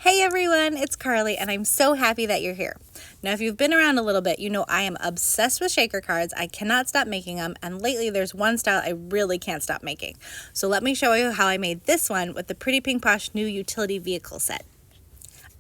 Hey everyone, it's Carly and I'm so happy that you're here. Now if you've been around a little bit, you know I am obsessed with shaker cards. I cannot stop making them, and lately there's one style I really can't stop making. So let me show you how I made this one with the Pretty Pink Posh new utility vehicle set.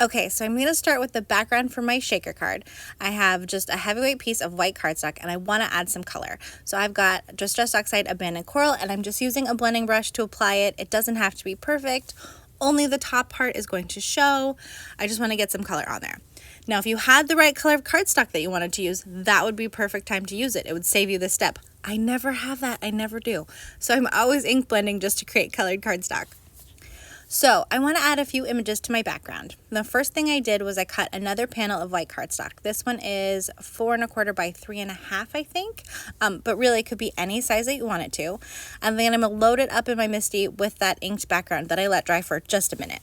Okay, so I'm going to start with the background for my shaker card. I have just a heavyweight piece of white cardstock and I want to add some color. So I've got Distress Oxide, Abandoned Coral, and I'm just using a blending brush to apply it. It doesn't have to be perfect. Only the top part is going to show. I just want to get some color on there. Now, if you had the right color of cardstock that you wanted to use, that would be perfect time to use it. It would save you this step. I never have that. I never do. So I'm always ink blending just to create colored cardstock. So I want to add a few images to my background. The first thing I did was I cut another panel of white cardstock. This one is 4 1/4 by 3.5, I think, but really it could be any size that you want it to. And then I'm going to load it up in my MISTI with that inked background that I let dry for just a minute.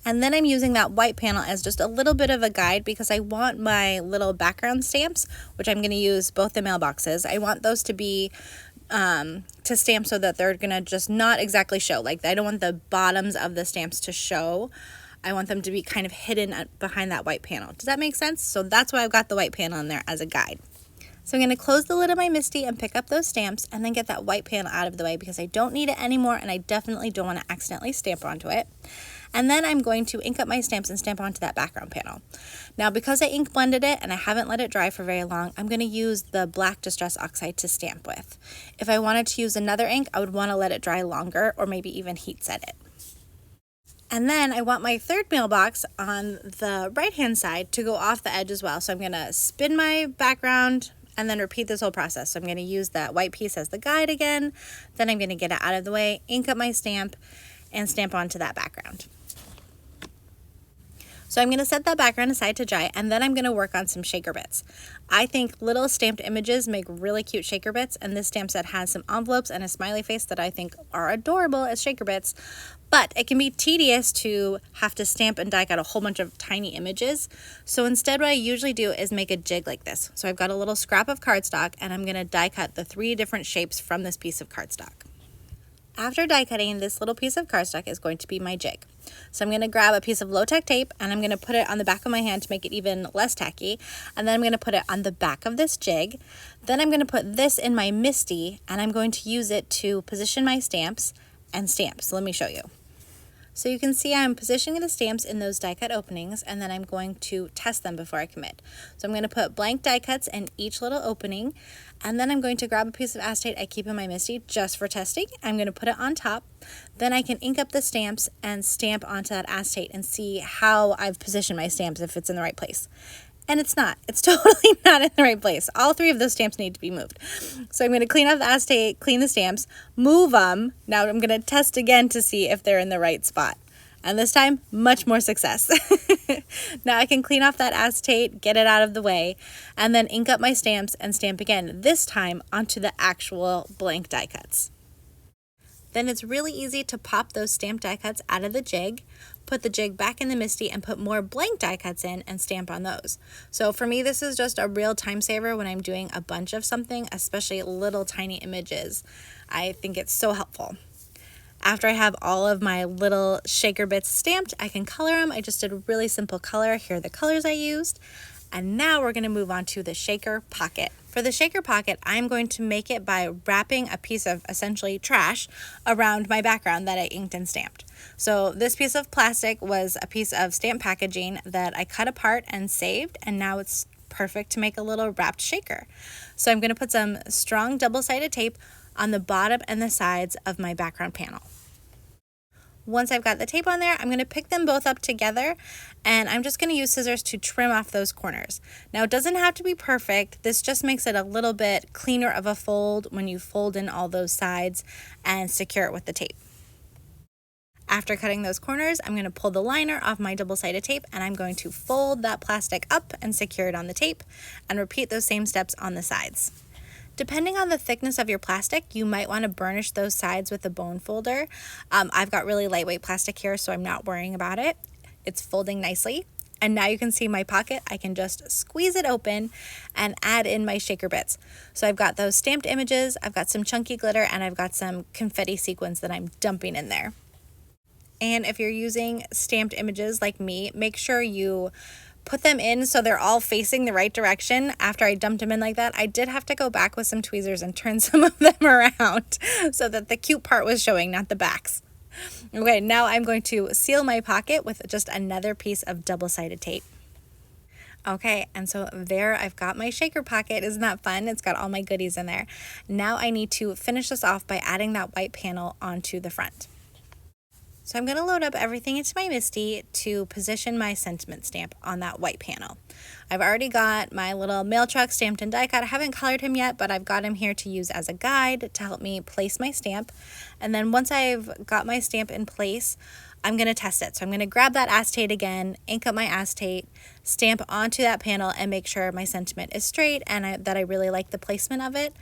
And then I'm using that white panel as just a little bit of a guide because I want my little background stamps, which I'm going to use both the mailboxes. I want those to be to stamp so that they're gonna just not exactly show. Like, I don't want the bottoms of the stamps to show. I want them to be kind of hidden behind that white panel. Does that make sense? So that's why I've got the white panel in there as a guide. So I'm going to close the lid of my MISTI and pick up those stamps and then get that white panel out of the way because I don't need it anymore and I definitely don't want to accidentally stamp onto it. And then I'm going to ink up my stamps and stamp onto that background panel. Now, because I ink blended it and I haven't let it dry for very long, I'm going to use the black Distress Oxide to stamp with. If I wanted to use another ink, I would want to let it dry longer or maybe even heat set it. And then I want my third mailbox on the right-hand side to go off the edge as well. So I'm going to spin my background and then repeat this whole process. So I'm going to use that white piece as the guide again. Then I'm going to get it out of the way, ink up my stamp, and stamp onto that background. So I'm going to set that background aside to dry, and then I'm going to work on some shaker bits. I think little stamped images make really cute shaker bits, and this stamp set has some envelopes and a smiley face that I think are adorable as shaker bits, but it can be tedious to have to stamp and die cut a whole bunch of tiny images. So instead what I usually do is make a jig like this. So I've got a little scrap of cardstock, and I'm going to die cut the 3 different shapes from this piece of cardstock. After die cutting, this little piece of cardstock is going to be my jig. So I'm going to grab a piece of low-tack tape and I'm going to put it on the back of my hand to make it even less tacky. And then I'm going to put it on the back of this jig. Then I'm going to put this in my MISTI and I'm going to use it to position my stamps and stamp. So let me show you. So you can see I'm positioning the stamps in those die cut openings, and then I'm going to test them before I commit. So I'm going to put blank die cuts in each little opening, and then I'm going to grab a piece of acetate I keep in my MISTI just for testing. I'm going to put it on top. Then I can ink up the stamps and stamp onto that acetate and see how I've positioned my stamps, if it's in the right place. And it's not. It's totally not in the right place. All 3 of those stamps need to be moved. So I'm going to clean up the acetate, clean the stamps, move them. Now I'm going to test again to see if they're in the right spot. And this time, much more success. Now I can clean off that acetate, get it out of the way, and then ink up my stamps and stamp again, this time onto the actual blank die cuts. Then it's really easy to pop those stamped die cuts out of the jig, put the jig back in the MISTI, and put more blank die cuts in and stamp on those. So for me, this is just a real time saver when I'm doing a bunch of something, especially little tiny images. I think it's so helpful. After I have all of my little shaker bits stamped, I can color them. I just did a really simple color. Here are the colors I used. And now we're going to move on to the shaker pocket. For the shaker pocket, I'm going to make it by wrapping a piece of essentially trash around my background that I inked and stamped. So this piece of plastic was a piece of stamp packaging that I cut apart and saved, and now it's perfect to make a little wrapped shaker. So I'm going to put some strong double-sided tape on the bottom and the sides of my background panel. Once I've got the tape on there, I'm going to pick them both up together, and I'm just going to use scissors to trim off those corners. Now, it doesn't have to be perfect. This just makes it a little bit cleaner of a fold when you fold in all those sides and secure it with the tape. After cutting those corners, I'm going to pull the liner off my double-sided tape, and I'm going to fold that plastic up and secure it on the tape, and repeat those same steps on the sides. Depending on the thickness of your plastic, you might want to burnish those sides with a bone folder. I've got really lightweight plastic here, so I'm not worrying about it. It's folding nicely. And now you can see my pocket. I can just squeeze it open and add in my shaker bits. So I've got those stamped images, I've got some chunky glitter, and I've got some confetti sequins that I'm dumping in there. And if you're using stamped images like me, make sure you put them in so they're all facing the right direction. After I dumped them in like that, I did have to go back with some tweezers and turn some of them around so that the cute part was showing, not the backs. Okay, now I'm going to seal my pocket with just another piece of double-sided tape. Okay, and so there I've got my shaker pocket. Isn't that fun? It's got all my goodies in there. Now I need to finish this off by adding that white panel onto the front. So I'm going to load up everything into my MISTI to position my sentiment stamp on that white panel. I've already got my little mail truck stamped and die cut. I haven't colored him yet, but I've got him here to use as a guide to help me place my stamp. And then once I've got my stamp in place, I'm going to test it. So I'm going to grab that acetate again, ink up my acetate, stamp onto that panel, and make sure my sentiment is straight and that I really like the placement of it.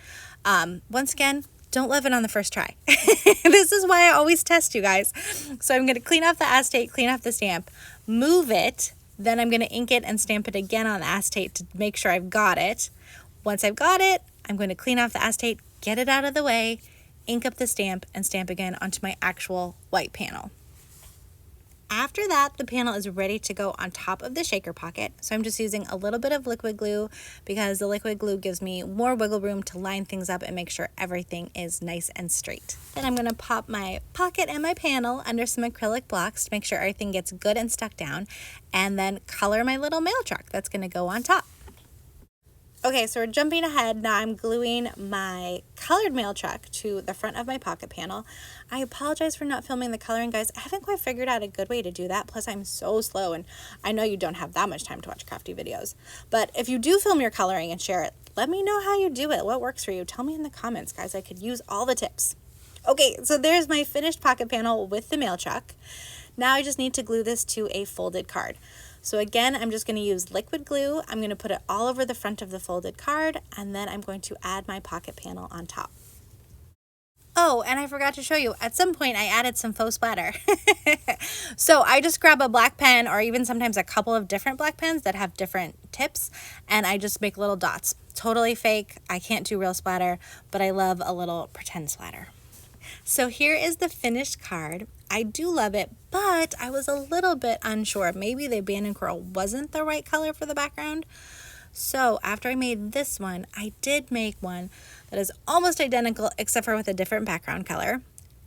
Once again, don't love it on the first try. This is why I always test, you guys. So I'm going to clean off the acetate, clean off the stamp, move it, then I'm going to ink it and stamp it again on the acetate to make sure I've got it. Once I've got it, I'm going to clean off the acetate, get it out of the way, ink up the stamp, and stamp again onto my actual white panel. After that, the panel is ready to go on top of the shaker pocket. So I'm just using a little bit of liquid glue because the liquid glue gives me more wiggle room to line things up and make sure everything is nice and straight. Then I'm going to pop my pocket and my panel under some acrylic blocks to make sure everything gets good and stuck down, and then color my little mail truck that's going to go on top. Okay, so we're jumping ahead. Now I'm gluing my colored mail truck to the front of my pocket panel. I apologize for not filming the coloring, guys. I haven't quite figured out a good way to do that. Plus, I'm so slow, and I know you don't have that much time to watch crafty videos. But if you do film your coloring and share it, let me know how you do it. What works for you? Tell me in the comments, guys. I could use all the tips. Okay, so there's my finished pocket panel with the mail truck. Now I just need to glue this to a folded card. So again, I'm just going to use liquid glue. I'm going to put it all over the front of the folded card, and then I'm going to add my pocket panel on top. Oh, and I forgot to show you, at some point I added some faux splatter. So I just grab a black pen, or even sometimes a couple of different black pens that have different tips, and I just make little dots. Totally fake. I can't do real splatter, but I love a little pretend splatter. So here is the finished card. I do love it, but I was a little bit unsure. Maybe the abandoned coral wasn't the right color for the background. So after I made this one, I did make one that is almost identical except for with a different background color.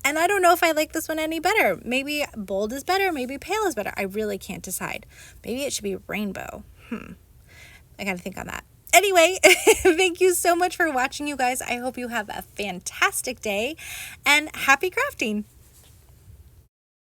And I don't know if I like this one any better. Maybe bold is better, maybe pale is better. I really can't decide. Maybe it should be rainbow. I gotta think on that. Anyway, thank you so much for watching, you guys. I hope you have a fantastic day and happy crafting.